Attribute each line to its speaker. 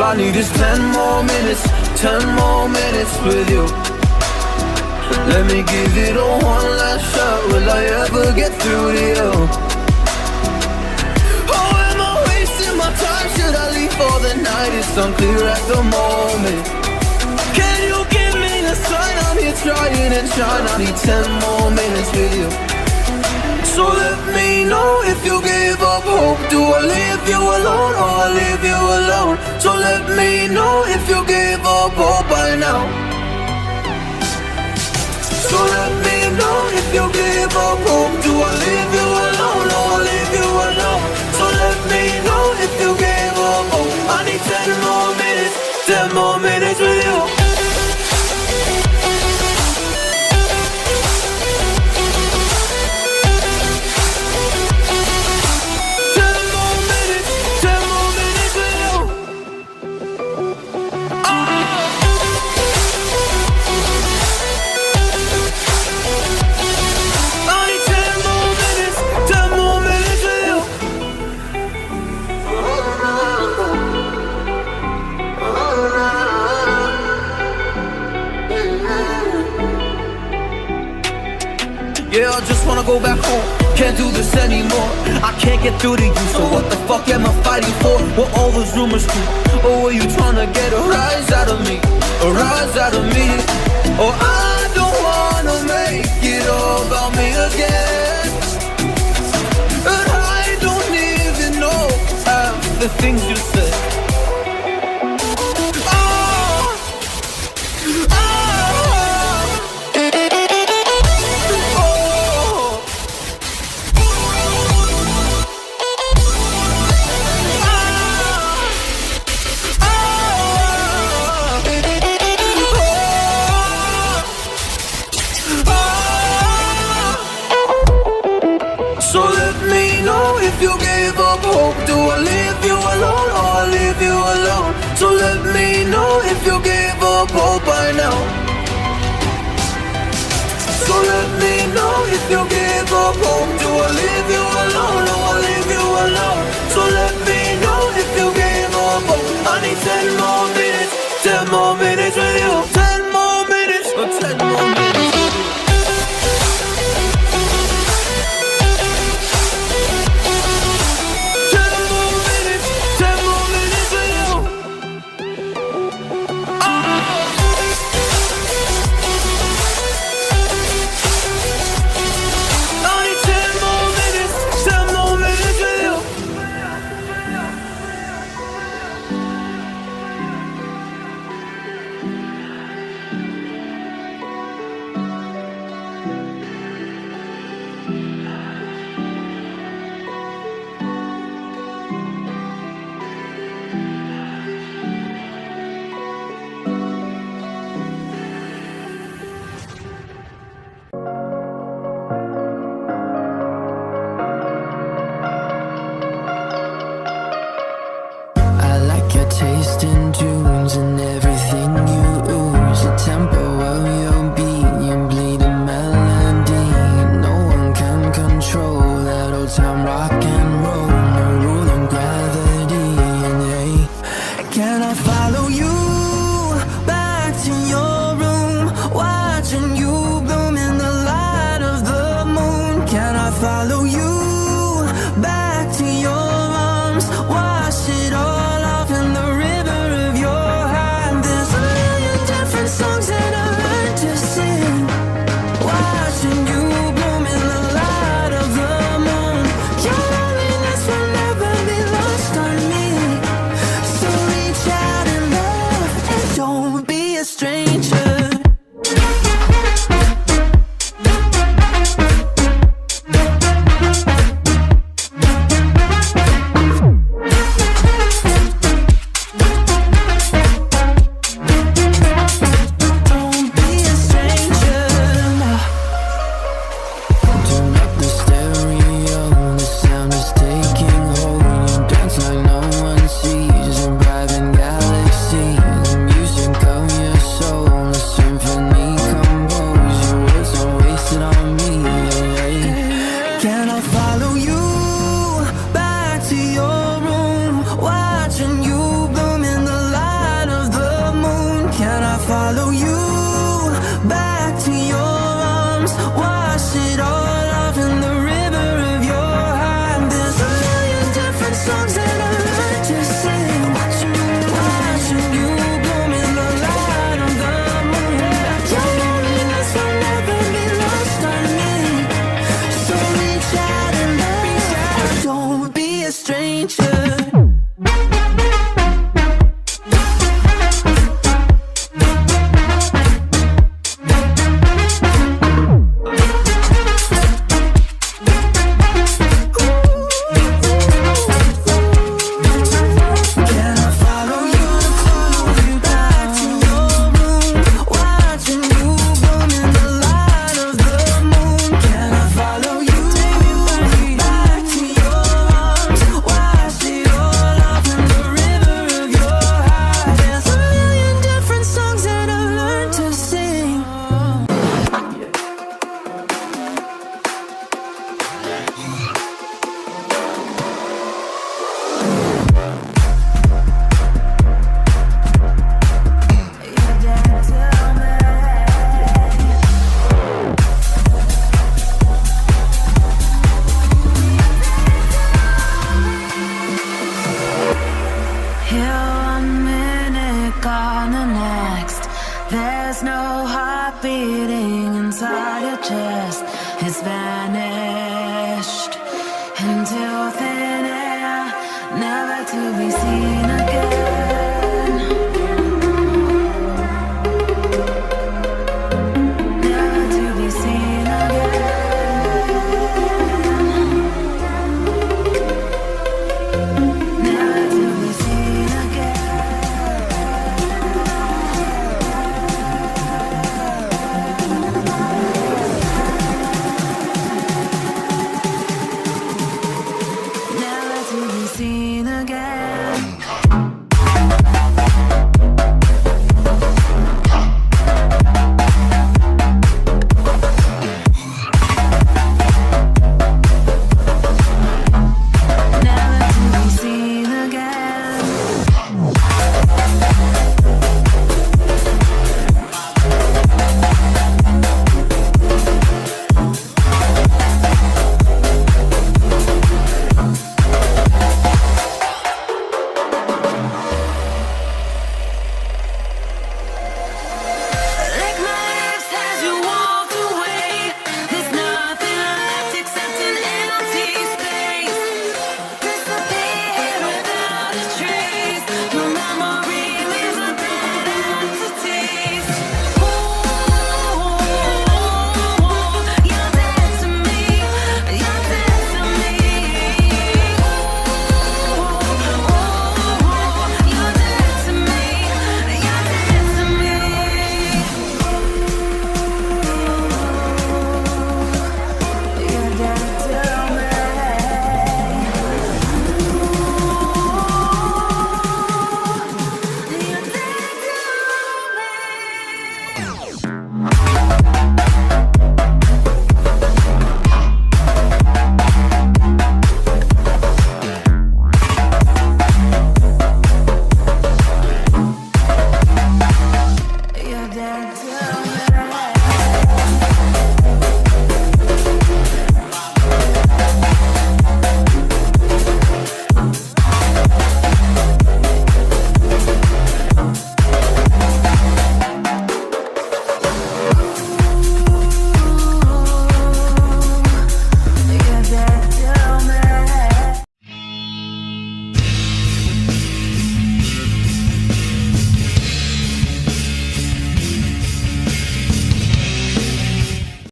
Speaker 1: I need is 10 more minutes, 10 more minutes with you. Let me give it a one last shot. Will I ever get through to you? Oh, am I wasting my time? Should I leave for the night? It's unclear at the moment. Can you give me a sign? I'm here trying and trying. I need 10 more minutes with you. So let me know if you give up hope. Do I leave you alone or I leave you alone? So let me know if you give up hope by now. So let me know if you give up hope. Do I leave you alone or I leave you alone? So let me know if you give up hope. I need 10 more minutes, 10 more minutes with you. Yeah, I just wanna go back home. Can't do this anymore. I can't get through to you. So what the fuck am I fighting for? What all those rumors do? Or were you trying to get a rise out of me? A rise out of me? Or I don't wanna make it all about me again. And I don't even know half the things you said. So let me know if you gave up hope. Do I leave you alone or I leave you alone? So let me know if you gave up hope by now. So let me know if you gave up hope. Do I leave you alone or I leave you alone? So let me know if you gave up hope. I need 10 more minutes, 10 more minutes with you. 10 more minutes, or 10 more minutes.
Speaker 2: Tasting tunes and everything you ooze. The tempo of your beat, your bleeding melody. No one can control that old time rock and roll. No rule of gravity. And hey, can I follow you back to your room, watching you bloom in the light of the moon? Can I follow you back to your arms, wash it all off in the river of your heart? There's a million different songs that I learned to sing, watching you bloom in the light of the moon. You're vanished into thin air, never to be seen again.